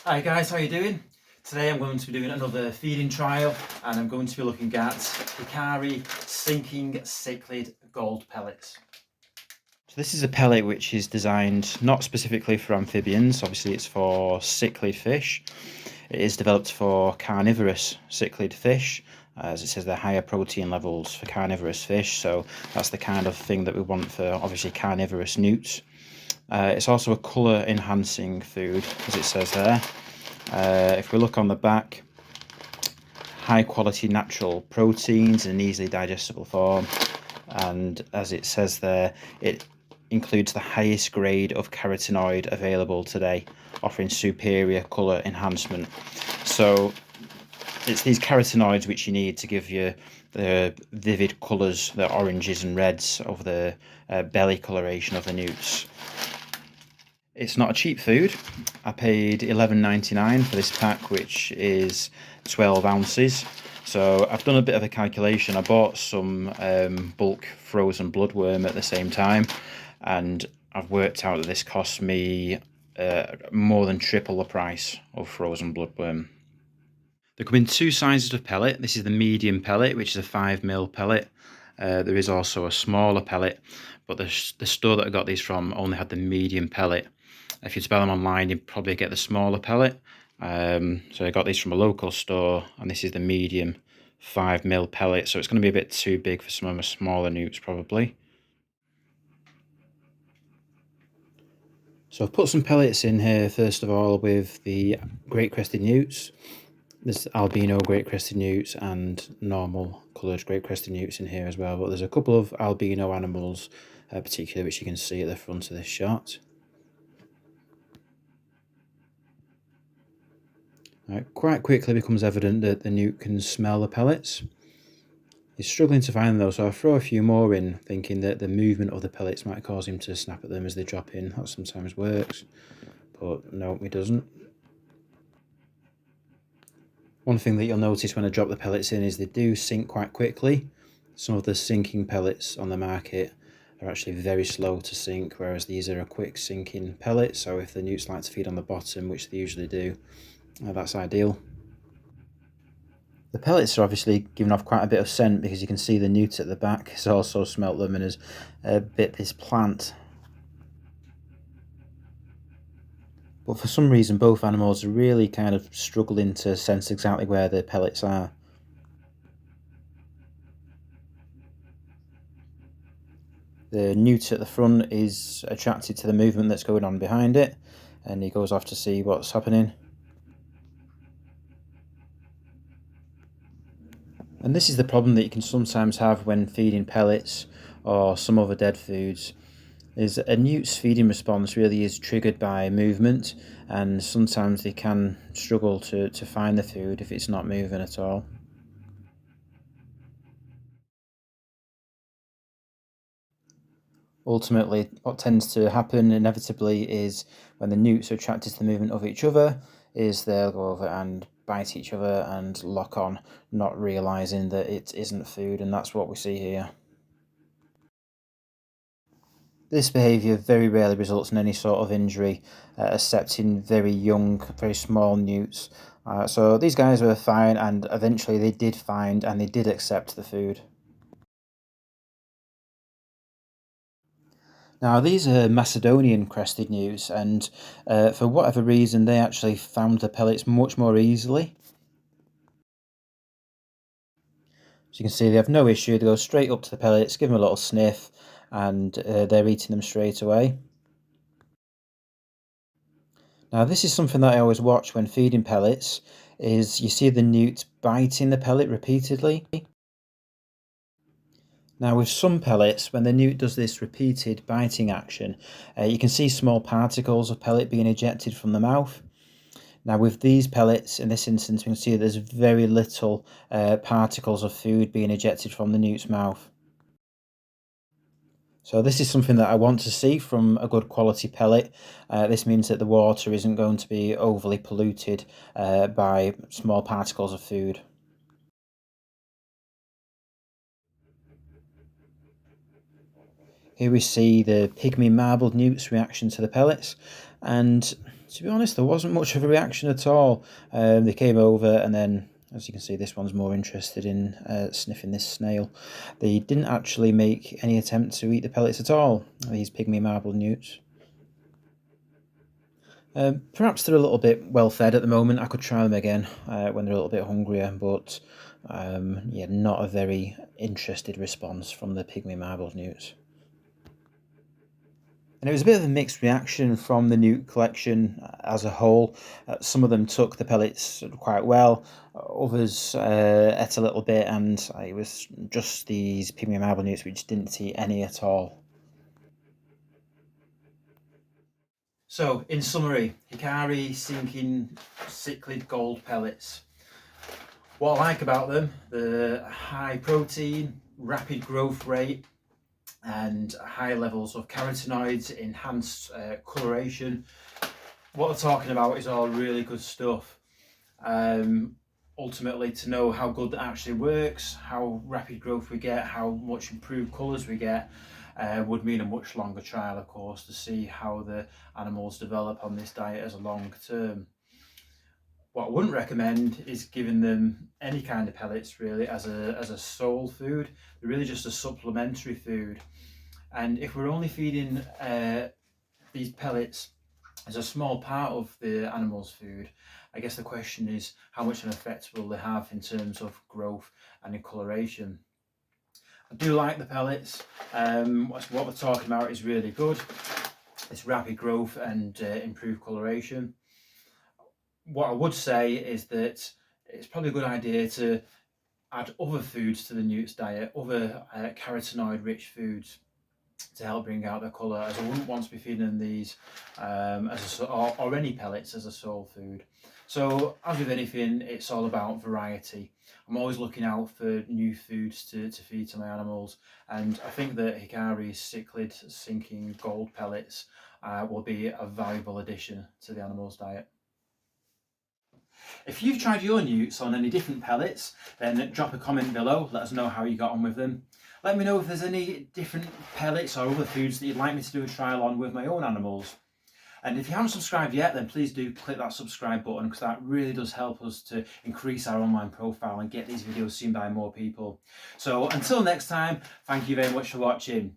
Hi guys, how are you doing? Today I'm going to be doing another feeding trial and I'm going to be looking at Pygmy sinking cichlid gold pellets. So this is a pellet which is designed not specifically for amphibians, obviously it's for cichlid fish. It is developed for carnivorous cichlid fish, as it says they're higher protein levels for carnivorous fish, so that's the kind of thing that we want for obviously carnivorous newts. It's also a colour enhancing food, as it says there. If we look on the back, high quality natural proteins in an easily digestible form, and as it says there, it includes the highest grade of carotenoid available today, offering superior colour enhancement. So it's these carotenoids which you need to give you the vivid colours, the oranges and reds of the belly coloration of the newts. It's not a cheap food. I paid $11.99 for this pack, which is 12 ounces. So I've done a bit of a calculation. I bought some bulk frozen bloodworm at the same time, and I've worked out that this cost me more than triple the price of frozen bloodworm. They come in two sizes of pellet. This is the medium pellet, which is a 5mm pellet. There is also a smaller pellet, but the store that I got these from only had the medium pellet. If you buy them online, you'd probably get the smaller pellet. So I got these from a local store, and this is the medium 5mm pellet. So it's going to be a bit too big for some of my smaller newts, probably. So I've put some pellets in here, first of all, with the great crested newts. There's albino great crested newts and normal coloured great crested newts in here as well, but there's a couple of albino animals, particularly which you can see at the front of this shot. Quite quickly becomes evident that the newt can smell the pellets. He's struggling to find them though, so I throw a few more in, thinking that the movement of the pellets might cause him to snap at them as they drop in. That sometimes works, but no, it doesn't. One thing that you'll notice when I drop the pellets in is they do sink quite quickly. Some of the sinking pellets on the market are actually very slow to sink, whereas these are a quick sinking pellet, so if the newts like to feed on the bottom, which they usually do, that's ideal. The pellets are obviously giving off quite a bit of scent because you can see the newt at the back has also smelt them and has bit this plant. But for some reason both animals are really kind of struggling to sense exactly where the pellets are. The newt at the front is attracted to the movement that's going on behind it, and he goes off to see what's happening. And this is the problem that you can sometimes have when feeding pellets or some other dead foods, is a newt's feeding response really is triggered by movement, and sometimes they can struggle to find the food if it's not moving at all. Ultimately, what tends to happen inevitably is when the newts are attracted to the movement of each other, is they'll go over and bite each other and lock on, not realising that it isn't food, and that's what we see here. This behaviour very rarely results in any sort of injury, except in very young, very small newts. So these guys were fine, and eventually they did find and they did accept the food. Now these are Macedonian crested newts, and for whatever reason they actually found the pellets much more easily. So you can see they have no issue, they go straight up to the pellets, give them a little sniff, and they're eating them straight away. Now this is something that I always watch when feeding pellets, is you see the newt biting the pellet repeatedly. Now with some pellets, when the newt does this repeated biting action, you can see small particles of pellet being ejected from the mouth. Now with these pellets, in this instance, we can see there's very little particles of food being ejected from the newt's mouth. So this is something that I want to see from a good quality pellet. This means that the water isn't going to be overly polluted by small particles of food. Here we see the pygmy marbled newt's reaction to the pellets, and To be honest, there wasn't much of a reaction at all. They came over, and then, as you can see, this one's more interested in sniffing this snail. They didn't actually make any attempt to eat the pellets at all, these pygmy marble newts. Perhaps they're a little bit well fed at the moment. I could try them again when they're a little bit hungrier, but yeah, not a very interested response from the pygmy marble newts. And it was a bit of a mixed reaction from the newt collection as a whole. Some of them took the pellets quite well, others ate a little bit, and it was just these pygmy marble newts which didn't eat any at all. So, in summary, Hikari sinking cichlid gold pellets. What I like about them, the high protein, rapid growth rate, and high levels of carotenoids, enhanced coloration. What they're talking about is all really good stuff. Ultimately, to know how good that actually works, how rapid growth we get, how much improved colours we get, would mean a much longer trial, of course, to see how the animals develop on this diet as a long term. What I wouldn't recommend is giving them any kind of pellets really as a sole food. They're really just a supplementary food. And if we're only feeding these pellets as a small part of the animal's food, I guess the question is how much of an effect will they have in terms of growth and in coloration. I do like the pellets. What we're talking about is really good. It's rapid growth and improved coloration. What I would say is that it's probably a good idea to add other foods to the newt's diet, other carotenoid rich foods to help bring out their colour, as I wouldn't want to be feeding them these or any pellets as a sole food. So as with anything, it's all about variety. I'm always looking out for new foods to feed to my animals, and I think that Hikari's cichlid sinking gold pellets will be a valuable addition to the animal's diet. If you've tried your newts on any different pellets, then drop a comment below, let us know how you got on with them. Let me know if there's any different pellets or other foods that you'd like me to do a trial on with my own animals. And if you haven't subscribed yet, then please do click that subscribe button, because that really does help us to increase our online profile and get these videos seen by more people. So until next time, thank you very much for watching.